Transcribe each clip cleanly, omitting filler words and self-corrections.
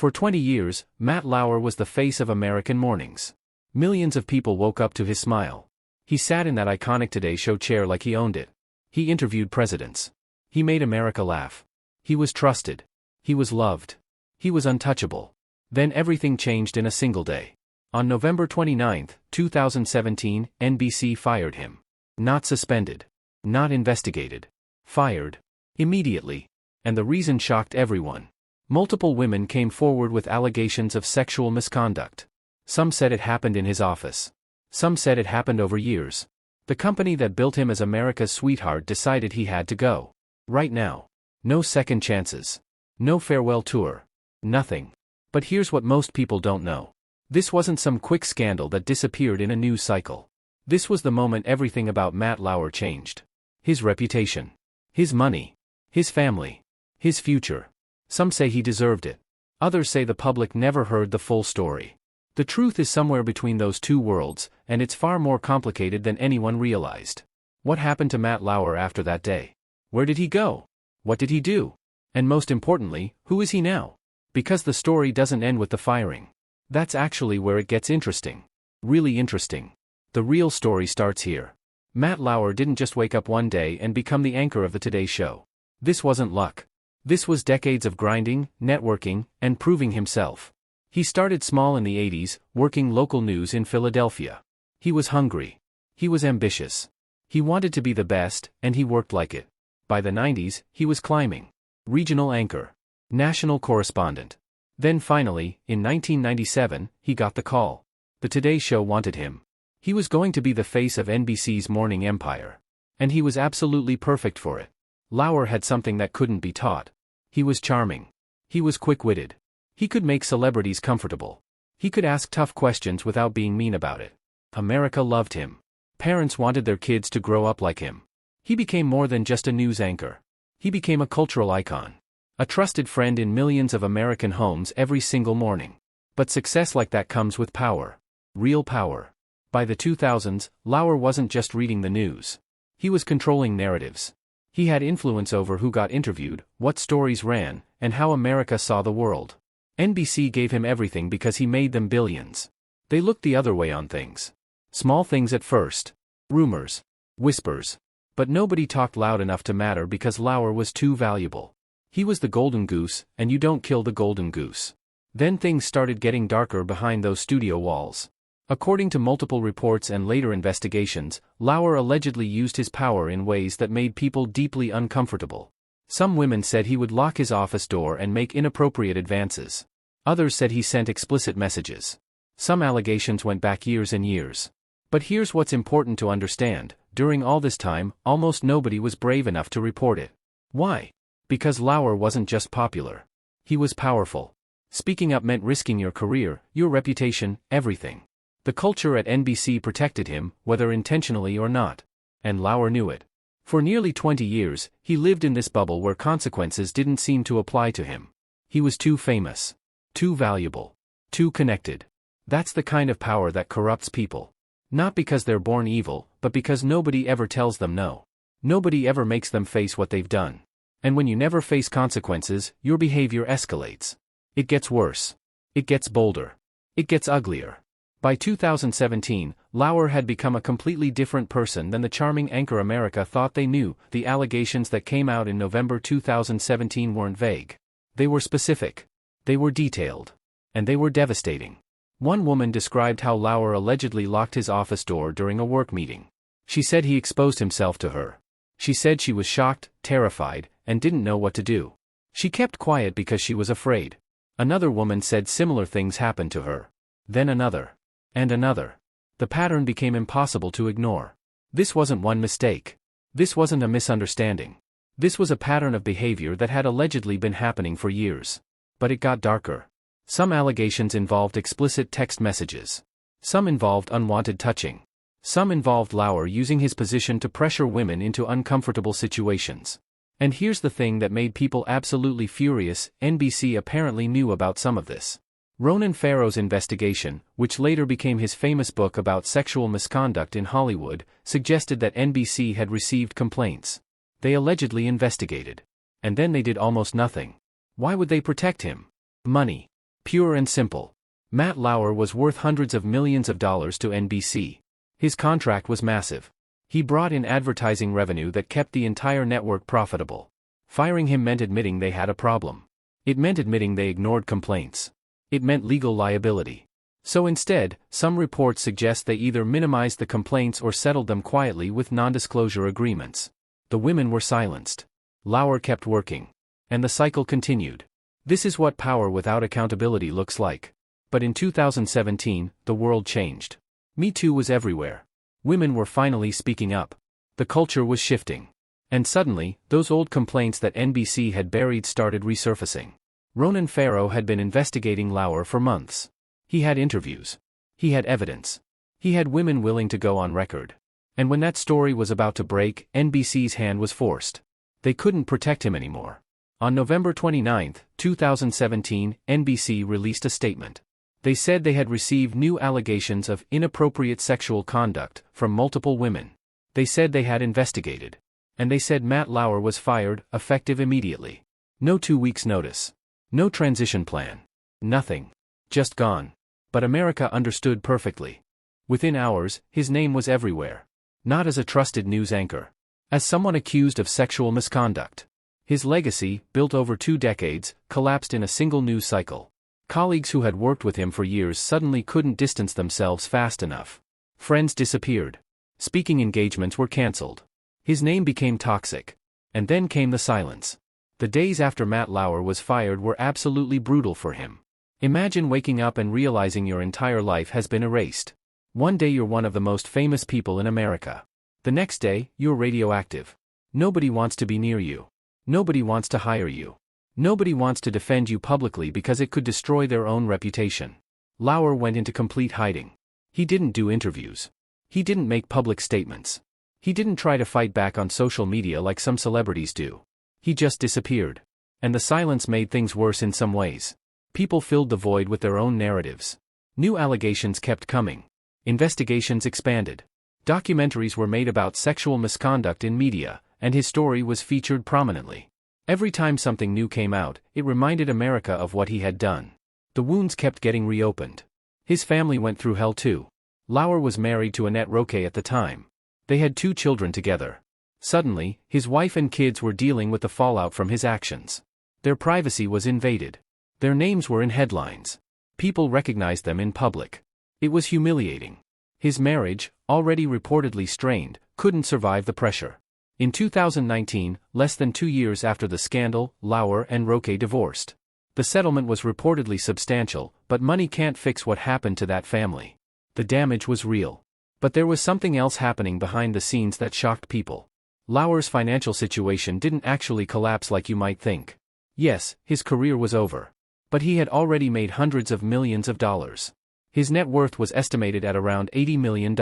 For 20 years, Matt Lauer was the face of American mornings. Millions of people woke up to his smile. He sat in that iconic Today Show chair like he owned it. He interviewed presidents. He made America laugh. He was trusted. He was loved. He was untouchable. Then everything changed in a single day. On November 29, 2017, NBC fired him. Not suspended. Not investigated. Fired. Immediately. And the reason shocked everyone. Multiple women came forward with allegations of sexual misconduct. Some said it happened in his office. Some said it happened over years. The company that built him as America's sweetheart decided he had to go. Right now. No second chances. No farewell tour. Nothing. But here's what most people don't know. This wasn't some quick scandal that disappeared in a news cycle. This was the moment everything about Matt Lauer changed. His reputation. His money. His family. His future. Some say he deserved it. Others say the public never heard the full story. The truth is somewhere between those two worlds, and it's far more complicated than anyone realized. What happened to Matt Lauer after that day? Where did he go? What did he do? And most importantly, who is he now? Because the story doesn't end with the firing. That's actually where it gets interesting. Really interesting. The real story starts here. Matt Lauer didn't just wake up one day and become the anchor of the Today Show. This wasn't luck. This was decades of grinding, networking, and proving himself. He started small in the 80s, working local news in Philadelphia. He was hungry. He was ambitious. He wanted to be the best, and he worked like it. By the 90s, he was climbing. Regional anchor. National correspondent. Then finally, in 1997, he got the call. The Today Show wanted him. He was going to be the face of NBC's morning empire. And he was absolutely perfect for it. Lauer had something that couldn't be taught. He was charming. He was quick-witted. He could make celebrities comfortable. He could ask tough questions without being mean about it. America loved him. Parents wanted their kids to grow up like him. He became more than just a news anchor. He became a cultural icon. A trusted friend in millions of American homes every single morning. But success like that comes with power. Real power. By the 2000s, Lauer wasn't just reading the news. He was controlling narratives. He had influence over who got interviewed, what stories ran, and how America saw the world. NBC gave him everything because he made them billions. They looked the other way on things. Small things at first. Rumors. Whispers. But nobody talked loud enough to matter because Lauer was too valuable. He was the golden goose, and you don't kill the golden goose. Then things started getting darker behind those studio walls. According to multiple reports and later investigations, Lauer allegedly used his power in ways that made people deeply uncomfortable. Some women said he would lock his office door and make inappropriate advances. Others said he sent explicit messages. Some allegations went back years and years. But here's what's important to understand: during all this time, almost nobody was brave enough to report it. Why? Because Lauer wasn't just popular. He was powerful. Speaking up meant risking your career, your reputation, everything. The culture at NBC protected him, whether intentionally or not. And Lauer knew it. For nearly 20 years, he lived in this bubble where consequences didn't seem to apply to him. He was too famous. Too valuable. Too connected. That's the kind of power that corrupts people. Not because they're born evil, but because nobody ever tells them no. Nobody ever makes them face what they've done. And when you never face consequences, your behavior escalates. It gets worse. It gets bolder. It gets uglier. By 2017, Lauer had become a completely different person than the charming anchor America thought they knew. The allegations that came out in November 2017 weren't vague. They were specific. They were detailed. And they were devastating. One woman described how Lauer allegedly locked his office door during a work meeting. She said he exposed himself to her. She said she was shocked, terrified, and didn't know what to do. She kept quiet because she was afraid. Another woman said similar things happened to her. Then another. And another. The pattern became impossible to ignore. This wasn't one mistake. This wasn't a misunderstanding. This was a pattern of behavior that had allegedly been happening for years. But it got darker. Some allegations involved explicit text messages. Some involved unwanted touching. Some involved Lauer using his position to pressure women into uncomfortable situations. And here's the thing that made people absolutely furious: NBC apparently knew about some of this. Ronan Farrow's investigation, which later became his famous book about sexual misconduct in Hollywood, suggested that NBC had received complaints. They allegedly investigated. And then they did almost nothing. Why would they protect him? Money. Pure and simple. Matt Lauer was worth hundreds of millions of dollars to NBC. His contract was massive. He brought in advertising revenue that kept the entire network profitable. Firing him meant admitting they had a problem. It meant admitting they ignored complaints. It meant legal liability. So instead, some reports suggest they either minimized the complaints or settled them quietly with non-disclosure agreements. The women were silenced. Lauer kept working. And the cycle continued. This is what power without accountability looks like. But in 2017, the world changed. Me Too was everywhere. Women were finally speaking up. The culture was shifting. And suddenly, those old complaints that NBC had buried started resurfacing. Ronan Farrow had been investigating Lauer for months. He had interviews. He had evidence. He had women willing to go on record. And when that story was about to break, NBC's hand was forced. They couldn't protect him anymore. On November 29, 2017, NBC released a statement. They said they had received new allegations of inappropriate sexual conduct from multiple women. They said they had investigated. And they said Matt Lauer was fired, effective immediately. No 2 weeks' notice. No transition plan. Nothing. Just gone. But America understood perfectly. Within hours, his name was everywhere. Not as a trusted news anchor. As someone accused of sexual misconduct. His legacy, built over 2 decades, collapsed in a single news cycle. Colleagues who had worked with him for years suddenly couldn't distance themselves fast enough. Friends disappeared. Speaking engagements were cancelled. His name became toxic. And then came the silence. The days after Matt Lauer was fired were absolutely brutal for him. Imagine waking up and realizing your entire life has been erased. One day you're one of the most famous people in America. The next day, you're radioactive. Nobody wants to be near you. Nobody wants to hire you. Nobody wants to defend you publicly because it could destroy their own reputation. Lauer went into complete hiding. He didn't do interviews. He didn't make public statements. He didn't try to fight back on social media like some celebrities do. He just disappeared. And the silence made things worse in some ways. People filled the void with their own narratives. New allegations kept coming. Investigations expanded. Documentaries were made about sexual misconduct in media, and his story was featured prominently. Every time something new came out, it reminded America of what he had done. The wounds kept getting reopened. His family went through hell too. Lauer was married to Annette Roque at the time. They had 2 children together. Suddenly, his wife and kids were dealing with the fallout from his actions. Their privacy was invaded. Their names were in headlines. People recognized them in public. It was humiliating. His marriage, already reportedly strained, couldn't survive the pressure. In 2019, less than 2 years after the scandal, Lauer and Roque divorced. The settlement was reportedly substantial, but money can't fix what happened to that family. The damage was real. But there was something else happening behind the scenes that shocked people. Lauer's financial situation didn't actually collapse like you might think. Yes, his career was over. But he had already made hundreds of millions of dollars. His net worth was estimated at around $80 million.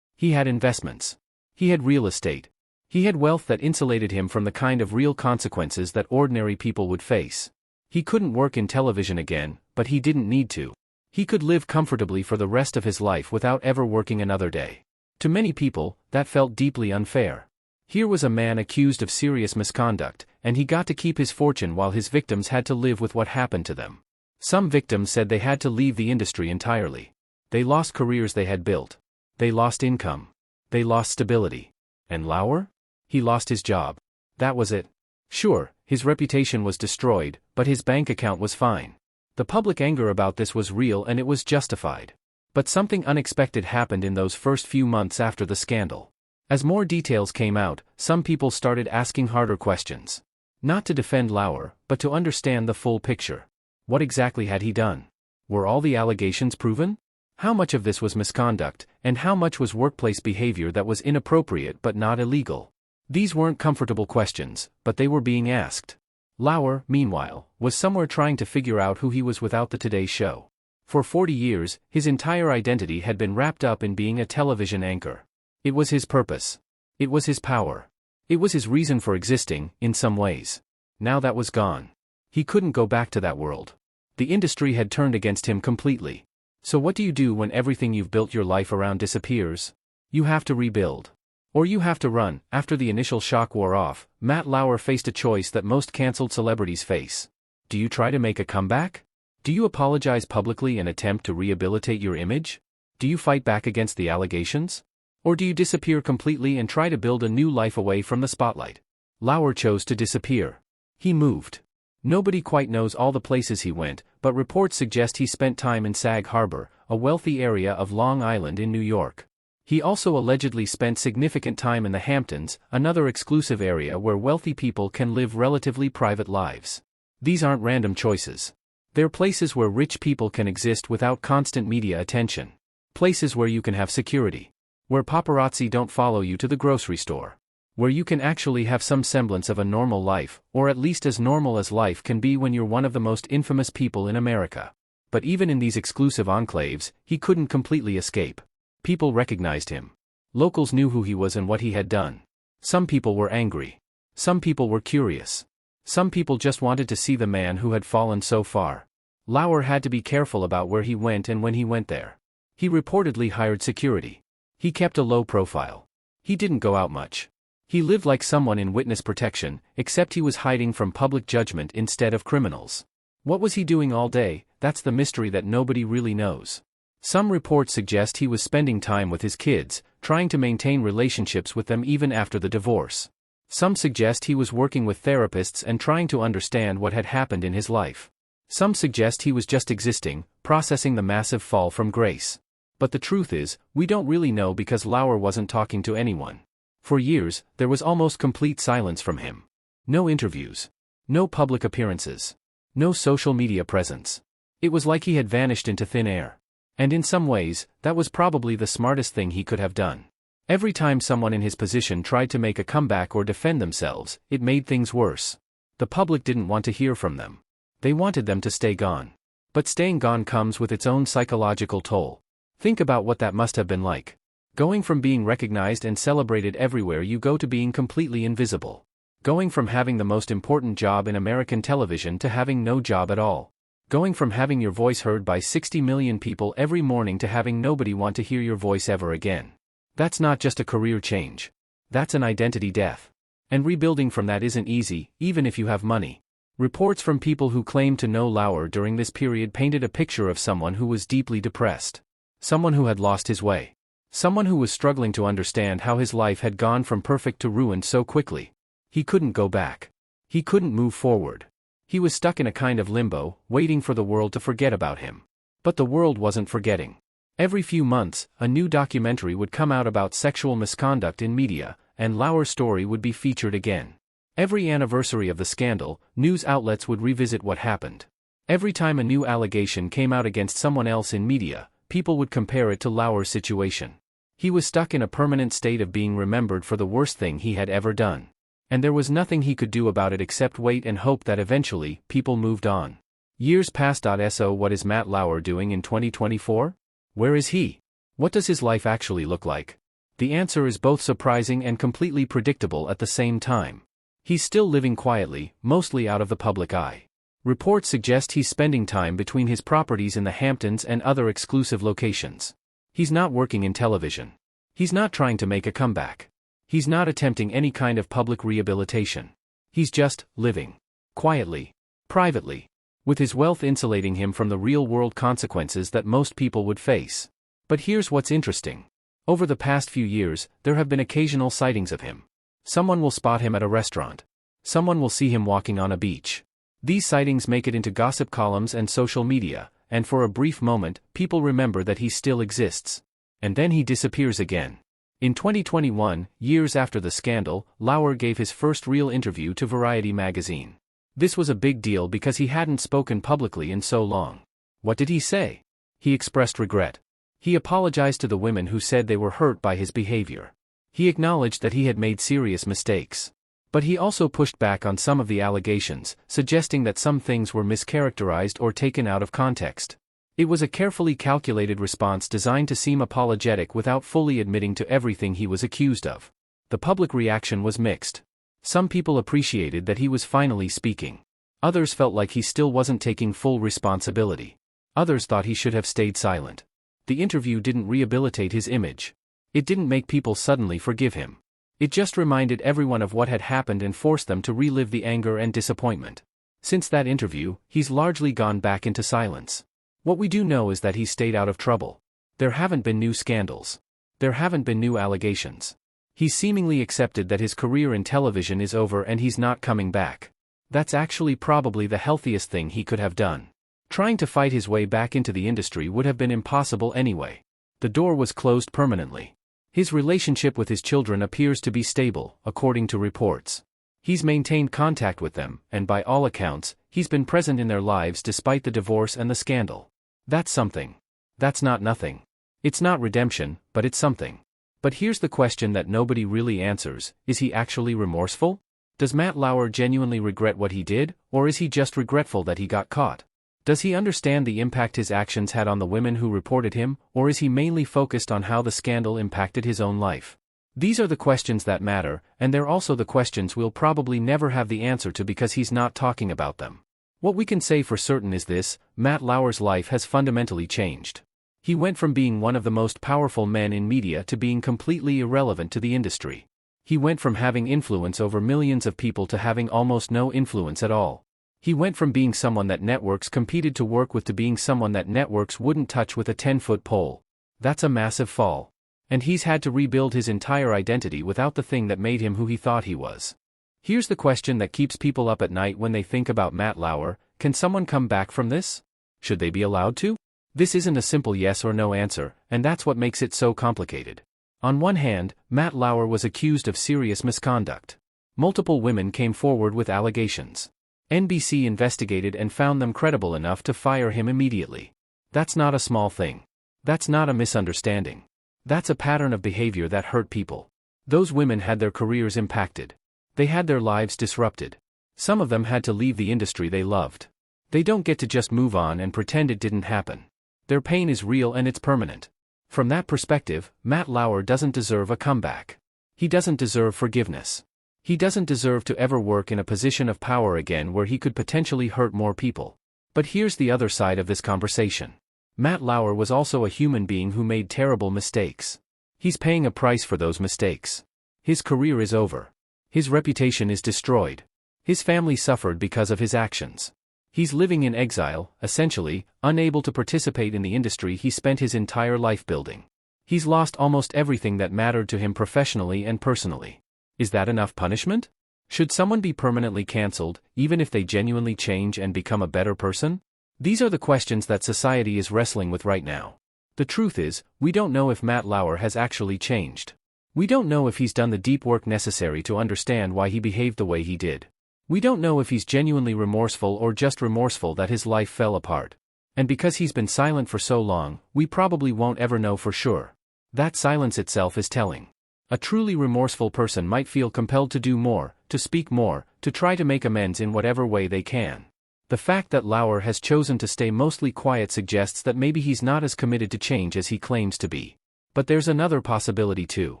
He had investments. He had real estate. He had wealth that insulated him from the kind of real consequences that ordinary people would face. He couldn't work in television again, but he didn't need to. He could live comfortably for the rest of his life without ever working another day. To many people, that felt deeply unfair. Here was a man accused of serious misconduct, and he got to keep his fortune while his victims had to live with what happened to them. Some victims said they had to leave the industry entirely. They lost careers they had built. They lost income. They lost stability. And Lauer? He lost his job. That was it. Sure, his reputation was destroyed, but his bank account was fine. The public anger about this was real and it was justified. But something unexpected happened in those first few months after the scandal. As more details came out, some people started asking harder questions. Not to defend Lauer, but to understand the full picture. What exactly had he done? Were all the allegations proven? How much of this was misconduct, and how much was workplace behavior that was inappropriate but not illegal? These weren't comfortable questions, but they were being asked. Lauer, meanwhile, was somewhere trying to figure out who he was without the Today Show. For 40 years, his entire identity had been wrapped up in being a television anchor. It was his purpose. It was his power. It was his reason for existing, in some ways. Now that was gone. He couldn't go back to that world. The industry had turned against him completely. So what do you do when everything you've built your life around disappears? You have to rebuild. Or you have to run. After the initial shock wore off, Matt Lauer faced a choice that most canceled celebrities face. Do you try to make a comeback? Do you apologize publicly and attempt to rehabilitate your image? Do you fight back against the allegations? Or do you disappear completely and try to build a new life away from the spotlight? Lauer chose to disappear. He moved. Nobody quite knows all the places he went, but reports suggest he spent time in Sag Harbor, a wealthy area of Long Island in New York. He also allegedly spent significant time in the Hamptons, another exclusive area where wealthy people can live relatively private lives. These aren't random choices. They're places where rich people can exist without constant media attention. Places where you can have security. Where paparazzi don't follow you to the grocery store. Where you can actually have some semblance of a normal life, or at least as normal as life can be when you're one of the most infamous people in America. But even in these exclusive enclaves, he couldn't completely escape. People recognized him. Locals knew who he was and what he had done. Some people were angry. Some people were curious. Some people just wanted to see the man who had fallen so far. Lauer had to be careful about where he went and when he went there. He reportedly hired security. He kept a low profile. He didn't go out much. He lived like someone in witness protection, except he was hiding from public judgment instead of criminals. What was he doing all day? That's the mystery that nobody really knows. Some reports suggest he was spending time with his kids, trying to maintain relationships with them even after the divorce. Some suggest he was working with therapists and trying to understand what had happened in his life. Some suggest he was just existing, processing the massive fall from grace. But the truth is, we don't really know because Lauer wasn't talking to anyone. For years, there was almost complete silence from him. No interviews. No public appearances. No social media presence. It was like he had vanished into thin air. And in some ways, that was probably the smartest thing he could have done. Every time someone in his position tried to make a comeback or defend themselves, it made things worse. The public didn't want to hear from them. They wanted them to stay gone. But staying gone comes with its own psychological toll. Think about what that must have been like. Going from being recognized and celebrated everywhere you go to being completely invisible. Going from having the most important job in American television to having no job at all. Going from having your voice heard by 60 million people every morning to having nobody want to hear your voice ever again. That's not just a career change. That's an identity death. And rebuilding from that isn't easy, even if you have money. Reports from people who claimed to know Lauer during this period painted a picture of someone who was deeply depressed. Someone who had lost his way. Someone who was struggling to understand how his life had gone from perfect to ruined so quickly. He couldn't go back. He couldn't move forward. He was stuck in a kind of limbo, waiting for the world to forget about him. But the world wasn't forgetting. Every few months, a new documentary would come out about sexual misconduct in media, and Lauer's story would be featured again. Every anniversary of the scandal, news outlets would revisit what happened. Every time a new allegation came out against someone else in media, people would compare it to Lauer's situation. He was stuck in a permanent state of being remembered for the worst thing he had ever done. And there was nothing he could do about it except wait and hope that eventually, people moved on. Years passed. So what is Matt Lauer doing in 2024? Where is he? What does his life actually look like? The answer is both surprising and completely predictable at the same time. He's still living quietly, mostly out of the public eye. Reports suggest he's spending time between his properties in the Hamptons and other exclusive locations. He's not working in television. He's not trying to make a comeback. He's not attempting any kind of public rehabilitation. He's just living. Quietly. Privately. With his wealth insulating him from the real-world consequences that most people would face. But here's what's interesting. Over the past few years, there have been occasional sightings of him. Someone will spot him at a restaurant. Someone will see him walking on a beach. These sightings make it into gossip columns and social media, and for a brief moment, people remember that he still exists. And then he disappears again. In 2021, years after the scandal, Lauer gave his first real interview to Variety magazine. This was a big deal because he hadn't spoken publicly in so long. What did he say? He expressed regret. He apologized to the women who said they were hurt by his behavior. He acknowledged that he had made serious mistakes. But he also pushed back on some of the allegations, suggesting that some things were mischaracterized or taken out of context. It was a carefully calculated response designed to seem apologetic without fully admitting to everything he was accused of. The public reaction was mixed. Some people appreciated that he was finally speaking. Others felt like he still wasn't taking full responsibility. Others thought he should have stayed silent. The interview didn't rehabilitate his image. It didn't make people suddenly forgive him. It just reminded everyone of what had happened and forced them to relive the anger and disappointment. Since that interview, he's largely gone back into silence. What we do know is that he's stayed out of trouble. There haven't been new scandals. There haven't been new allegations. He's seemingly accepted that his career in television is over and he's not coming back. That's actually probably the healthiest thing he could have done. Trying to fight his way back into the industry would have been impossible anyway. The door was closed permanently. His relationship with his children appears to be stable, according to reports. He's maintained contact with them, and by all accounts, he's been present in their lives despite the divorce and the scandal. That's something. That's not nothing. It's not redemption, but it's something. But here's the question that nobody really answers: is he actually remorseful? Does Matt Lauer genuinely regret what he did, or is he just regretful that he got caught? Does he understand the impact his actions had on the women who reported him, or is he mainly focused on how the scandal impacted his own life? These are the questions that matter, and they're also the questions we'll probably never have the answer to because he's not talking about them. What we can say for certain is this: Matt Lauer's life has fundamentally changed. He went from being one of the most powerful men in media to being completely irrelevant to the industry. He went from having influence over millions of people to having almost no influence at all. He went from being someone that networks competed to work with to being someone that networks wouldn't touch with a 10-foot pole. That's a massive fall. And he's had to rebuild his entire identity without the thing that made him who he thought he was. Here's the question that keeps people up at night when they think about Matt Lauer: can someone come back from this? Should they be allowed to? This isn't a simple yes or no answer, and that's what makes it so complicated. On one hand, Matt Lauer was accused of serious misconduct. Multiple women came forward with allegations. NBC investigated and found them credible enough to fire him immediately. That's not a small thing. That's not a misunderstanding. That's a pattern of behavior that hurt people. Those women had their careers impacted. They had their lives disrupted. Some of them had to leave the industry they loved. They don't get to just move on and pretend it didn't happen. Their pain is real and it's permanent. From that perspective, Matt Lauer doesn't deserve a comeback. He doesn't deserve forgiveness. He doesn't deserve to ever work in a position of power again where he could potentially hurt more people. But here's the other side of this conversation. Matt Lauer was also a human being who made terrible mistakes. He's paying a price for those mistakes. His career is over. His reputation is destroyed. His family suffered because of his actions. He's living in exile, essentially, unable to participate in the industry he spent his entire life building. He's lost almost everything that mattered to him professionally and personally. Is that enough punishment? Should someone be permanently cancelled, even if they genuinely change and become a better person? These are the questions that society is wrestling with right now. The truth is, we don't know if Matt Lauer has actually changed. We don't know if he's done the deep work necessary to understand why he behaved the way he did. We don't know if he's genuinely remorseful or just remorseful that his life fell apart. And because he's been silent for so long, we probably won't ever know for sure. That silence itself is telling. A truly remorseful person might feel compelled to do more, to speak more, to try to make amends in whatever way they can. The fact that Lauer has chosen to stay mostly quiet suggests that maybe he's not as committed to change as he claims to be. But there's another possibility too.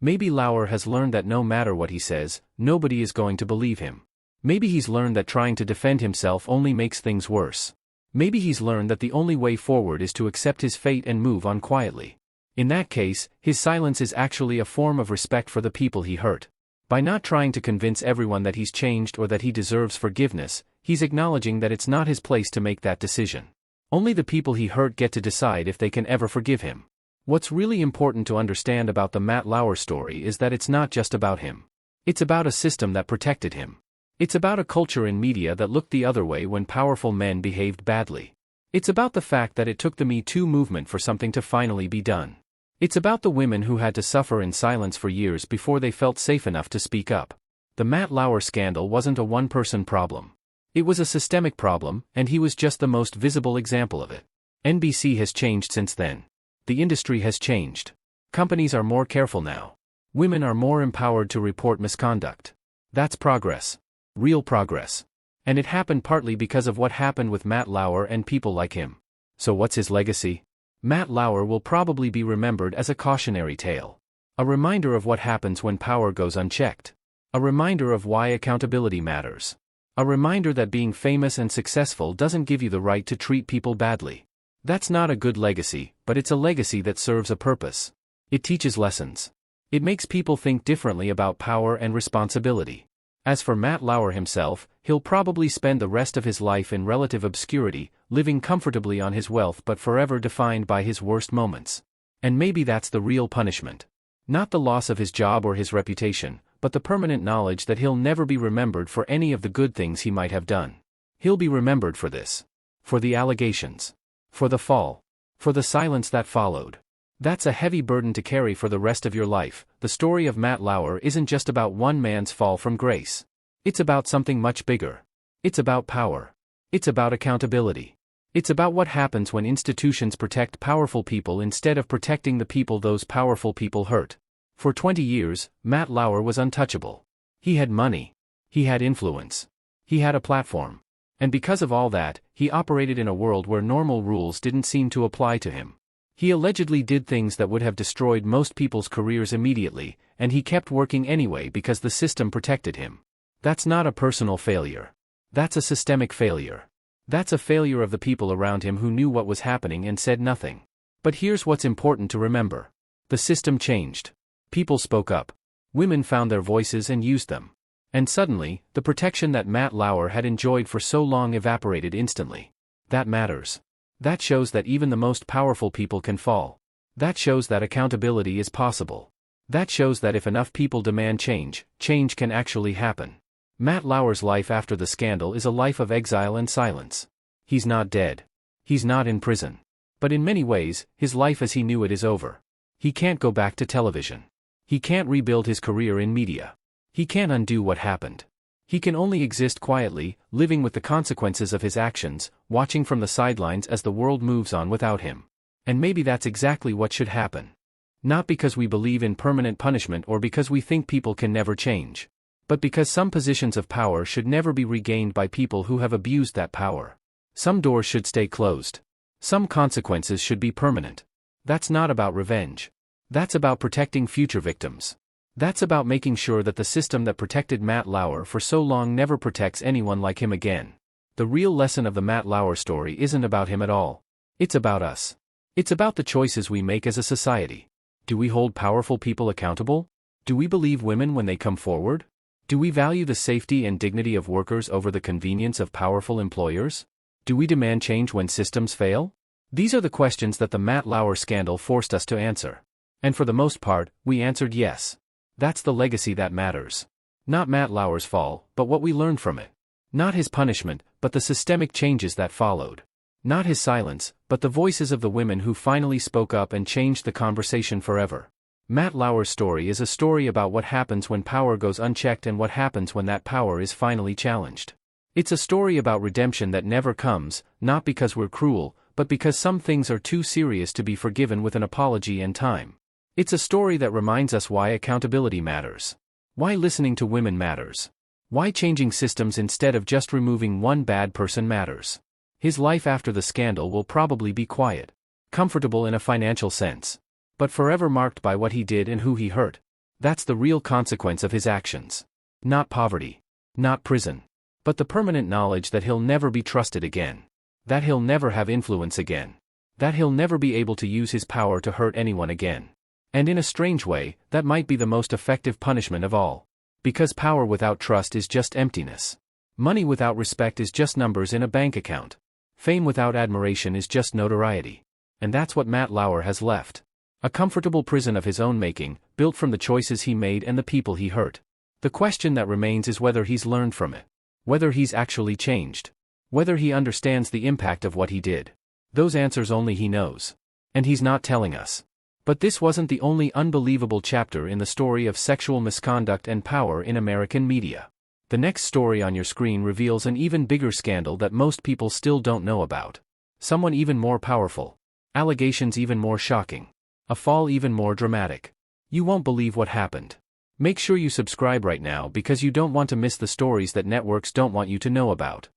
Maybe Lauer has learned that no matter what he says, nobody is going to believe him. Maybe he's learned that trying to defend himself only makes things worse. Maybe he's learned that the only way forward is to accept his fate and move on quietly. In that case, his silence is actually a form of respect for the people he hurt. By not trying to convince everyone that he's changed or that he deserves forgiveness, he's acknowledging that it's not his place to make that decision. Only the people he hurt get to decide if they can ever forgive him. What's really important to understand about the Matt Lauer story is that it's not just about him. It's about a system that protected him. It's about a culture in media that looked the other way when powerful men behaved badly. It's about the fact that it took the Me Too movement for something to finally be done. It's about the women who had to suffer in silence for years before they felt safe enough to speak up. The Matt Lauer scandal wasn't a one-person problem. It was a systemic problem, and he was just the most visible example of it. NBC has changed since then. The industry has changed. Companies are more careful now. Women are more empowered to report misconduct. That's progress. Real progress. And it happened partly because of what happened with Matt Lauer and people like him. So what's his legacy? Matt Lauer will probably be remembered as a cautionary tale. A reminder of what happens when power goes unchecked. A reminder of why accountability matters. A reminder that being famous and successful doesn't give you the right to treat people badly. That's not a good legacy, but it's a legacy that serves a purpose. It teaches lessons. It makes people think differently about power and responsibility. As for Matt Lauer himself, he'll probably spend the rest of his life in relative obscurity, living comfortably on his wealth but forever defined by his worst moments. And maybe that's the real punishment. Not the loss of his job or his reputation, but the permanent knowledge that he'll never be remembered for any of the good things he might have done. He'll be remembered for this. For the allegations. For the fall. For the silence that followed. That's a heavy burden to carry for the rest of your life. The story of Matt Lauer isn't just about one man's fall from grace. It's about something much bigger. It's about power. It's about accountability. It's about what happens when institutions protect powerful people instead of protecting the people those powerful people hurt. For 20 years, Matt Lauer was untouchable. He had money. He had influence. He had a platform. And because of all that, he operated in a world where normal rules didn't seem to apply to him. He allegedly did things that would have destroyed most people's careers immediately, and he kept working anyway because the system protected him. That's not a personal failure. That's a systemic failure. That's a failure of the people around him who knew what was happening and said nothing. But here's what's important to remember. The system changed. People spoke up. Women found their voices and used them. And suddenly, the protection that Matt Lauer had enjoyed for so long evaporated instantly. That matters. That shows that even the most powerful people can fall. That shows that accountability is possible. That shows that if enough people demand change, change can actually happen. Matt Lauer's life after the scandal is a life of exile and silence. He's not dead. He's not in prison. But in many ways, his life as he knew it is over. He can't go back to television. He can't rebuild his career in media. He can't undo what happened. He can only exist quietly, living with the consequences of his actions, watching from the sidelines as the world moves on without him. And maybe that's exactly what should happen. Not because we believe in permanent punishment or because we think people can never change. But because some positions of power should never be regained by people who have abused that power. Some doors should stay closed. Some consequences should be permanent. That's not about revenge. That's about protecting future victims. That's about making sure that the system that protected Matt Lauer for so long never protects anyone like him again. The real lesson of the Matt Lauer story isn't about him at all. It's about us. It's about the choices we make as a society. Do we hold powerful people accountable? Do we believe women when they come forward? Do we value the safety and dignity of workers over the convenience of powerful employers? Do we demand change when systems fail? These are the questions that the Matt Lauer scandal forced us to answer. And for the most part, we answered yes. That's the legacy that matters. Not Matt Lauer's fall, but what we learned from it. Not his punishment, but the systemic changes that followed. Not his silence, but the voices of the women who finally spoke up and changed the conversation forever. Matt Lauer's story is a story about what happens when power goes unchecked and what happens when that power is finally challenged. It's a story about redemption that never comes, not because we're cruel, but because some things are too serious to be forgiven with an apology and time. It's a story that reminds us why accountability matters. Why listening to women matters. Why changing systems instead of just removing one bad person matters. His life after the scandal will probably be quiet. Comfortable in a financial sense. But forever marked by what he did and who he hurt. That's the real consequence of his actions. Not poverty. Not prison. But the permanent knowledge that he'll never be trusted again. That he'll never have influence again. That he'll never be able to use his power to hurt anyone again. And in a strange way, that might be the most effective punishment of all. Because power without trust is just emptiness. Money without respect is just numbers in a bank account. Fame without admiration is just notoriety. And that's what Matt Lauer has left. A comfortable prison of his own making, built from the choices he made and the people he hurt. The question that remains is whether he's learned from it. Whether he's actually changed. Whether he understands the impact of what he did. Those answers only he knows. And he's not telling us. But this wasn't the only unbelievable chapter in the story of sexual misconduct and power in American media. The next story on your screen reveals an even bigger scandal that most people still don't know about. Someone even more powerful. Allegations even more shocking. A fall even more dramatic. You won't believe what happened. Make sure you subscribe right now because you don't want to miss the stories that networks don't want you to know about.